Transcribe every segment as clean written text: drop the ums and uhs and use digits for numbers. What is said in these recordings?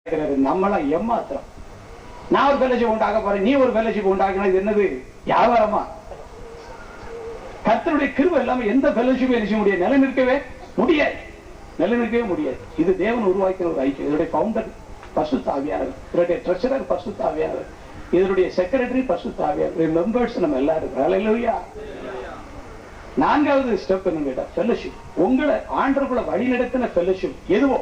நம்மள ஏமாத்திரம். நான் ஒரு ஃபெலோஷிப் உண்டாக போறேன், நீ ஒரு ஃபெலோஷிப் உண்டாக்கணும். இது என்னது? வியாபாரமா? கர்த்தருடைய கிருபை இல்லாம எந்த ஃபெலோஷிப் என்ன முடியாது, நிலைநிற்கவே முடியாது, நிலைநிற்கவே முடியாது. இது தேவன் உருவாக்கின ஒரு ஐக்கியம். இதனுடைய ஃபவுண்டர் பரிசுத்த ஆவியானவர், இதனுடைய ட்ரெஷரர் பரிசுத்த ஆவியானவர், இதனுடைய செக்ரட்டரி பரிசுத்த ஆவியானவர், மெம்பர்ஸ் நம்ம எல்லாரும். ஹல்லேலூயா. நான்காவது ஸ்டெப் என்ன கேட்டா ஃபெலோஷிப். உங்களை ஆண்டவருக்குள்ள வழி நடத்தின ஃபெலோஷிப் எதுவோ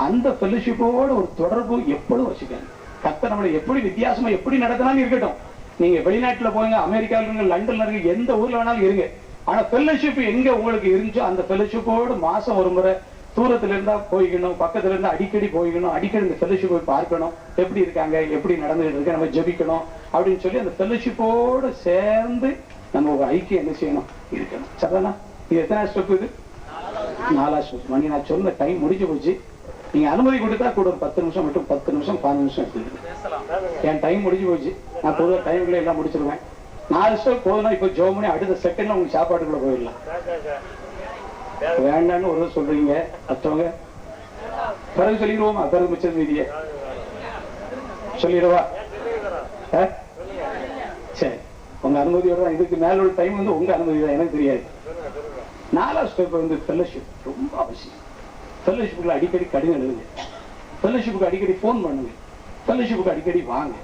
அந்த ஃபெலோஷிப்போட ஒரு தொடர்பு எப்பொழுதும் வச்சுக்கணும். கர்த்தர் நம்மளை எப்படி வித்தியாசமா எப்படி நடத்தினாலும் இருக்கட்டும். நீங்க வெளிநாட்டுல போங்க, அமெரிக்காவில் இருங்க, லண்டன்ல இருங்க, எந்த ஊர்ல வேணாலும் இருங்க. ஆனா ஃபெலோஷிப் எங்க உங்களுக்கு இருந்துச்சோ அந்த ஃபெலோஷிப்போடு மாசம் ஒரு முறை தூரத்துல இருந்தா போய்க்கணும், பக்கத்துல இருந்தா அடிக்கடி போய்க்கணும், அடிக்கடி இந்த ஃபெலோஷிப் போய் பார்க்கணும், எப்படி இருக்காங்க, எப்படி நடந்துட்டு இருக்கு, நம்ம ஜெபிக்கணும் அப்படின்னு சொல்லி அந்த ஃபெலோஷிப்போடு சேர்ந்து நம்ம ஒரு ஐக்கியம் என்ன செய்யணும், இருக்கணும். சரிதானா? இது எத்தனை ஸ்டெப்? இது 4வது ஸ்டெப். மணி நான் சொன்ன டைம் முடிஞ்சு போச்சு. நீங்க அனுமதி கொடுத்தா கூட ஒரு 10 நிமிஷம் மட்டும், 10 நிமிஷம் 15 நிமிஷம் எடுத்துக்கிட்டு. என் டைம் முடிஞ்சு போச்சு. நான் பொதுவாக டைம்ல எல்லாம் முடிச்சிருவேன். 4 ஸ்டெப் போதுனா இப்போ ஜோம் பண்ணி அடுத்த செகண்ட்ல உங்களுக்கு சாப்பாட்டுக்குள்ள போயிடலாம். வேண்டான்னு ஒரு சொல்றீங்க மற்றவங்க, பிறகு சொல்லிடுவோமா? பிறகு மிச்சம் மீதிய சொல்லிடுவா? சரி, உங்க அனுமதியோட தான். இதுக்கு மேல உள்ள டைம் வந்து உங்க அனுமதி தான், எனக்கு தெரியாது. 4வது ஸ்டெப் வந்து ஃபெலோஷிப். ரொம்ப அவசியம். ஃபெலோஷிப்புக்கு அடிக்கடி கடிதம் எழுதுங்க, ஃபெலோஷிப்புக்கு அடிக்கடி போன் பண்ணுங்க, ஃபெலோஷிப்புக்கு அடிக்கடி வாங்க,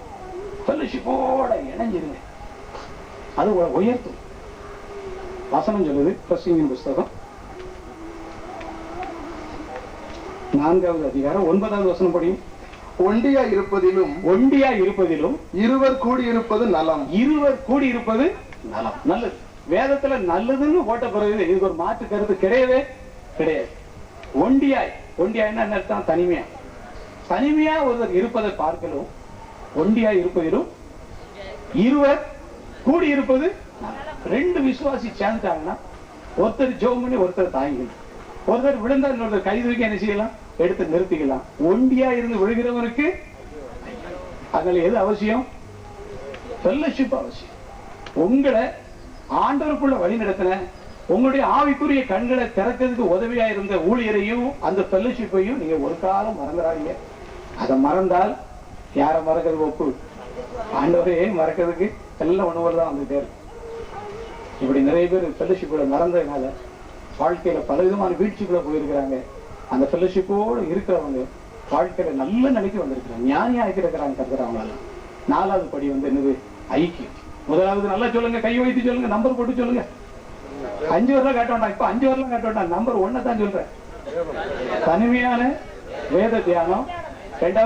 ஃபெலோஷிப்போட இணைஞ்சிருங்க. அது உயர்த்தும். வசனம் சொல்லுது, பிரசங்கியின் புஸ்தகம் 4வது அதிகாரம் 9வது வசனம் படியும். ஒண்டியா இருப்பதிலும் இருவர் கூடியிருப்பது நலம். இருவர் கூடியிருப்பது நலம், நல்லது. வேதத்துல நல்லதுன்னு போட்ட பிறகு இதுக்கு ஒரு மாற்று கருத்து கிடையவே கிடையாது. ஒண்டியாய் என்ன அர்த்தம்? தனிமையா. தனிமையா ஒருவர் இருப்பதை பார்க்கலும் ஒண்டியா இருப்பதிலும் இருவர் கூடி இருப்பது. 2 விசுவாசி சேர்ந்துட்டாங்கன்னா ஒருத்தர் ஜெபம் பண்ணி ஒருத்தர் தாங்கிக்கணும். ஒருத்தர் விழுந்தா இன்னொருத்தர் கை தூக்கி என்ன செய்யலாம், எடுத்து நிறுத்திக்கலாம். ஒண்டியா இருந்து விழுகிறவருக்கு அதனால எது அவசியம்? ஃபெலோஷிப் அவசியம். உங்களை ஆண்டவருக்குள்ள வழி நடத்தின, உங்களுடைய ஆவிக்குரிய கண்களை திறக்கிறதுக்கு உதவியா இருந்த ஊழியரையும் அந்த ஃபெலோஷிப்பையும் நீங்க ஒரு காலம் மறந்துடாதீங்க. அதை மறந்தால் யார மறக்கிறது ஒப்பு? ஆண்டவரையே மறக்கிறதுக்கு எல்லாம் உணவுல தான் வந்துட்டே இருக்கு. இப்படி நிறைய பேர் ஃபெலோஷிப்போட மறந்ததுனால வாழ்க்கையில பலவிதமான வீழ்ச்சிக்குள்ள போயிருக்கிறாங்க. அந்த ஃபெலோஷிப்போடு இருக்கிறவங்க வாழ்க்கையில நல்ல நிலைக்கு வந்திருக்கிறாங்க, ஞானியா இருக்கிறாங்க கருதுறவங்களால. 4வது படி வந்து என்னது? ஐக்கியம். முதலாவது நல்லா சொல்லுங்க, கை வைத்து சொல்லுங்க, நம்பர் போட்டு சொல்லுங்க. 5 வரலாம் காட்ட வேண்டாம், இப்ப 5 வரலாம் காட்ட வேண்டாம், நம்பர் 1 தான் சொல்றேன். தனிமையான வேத தியானம். 2வது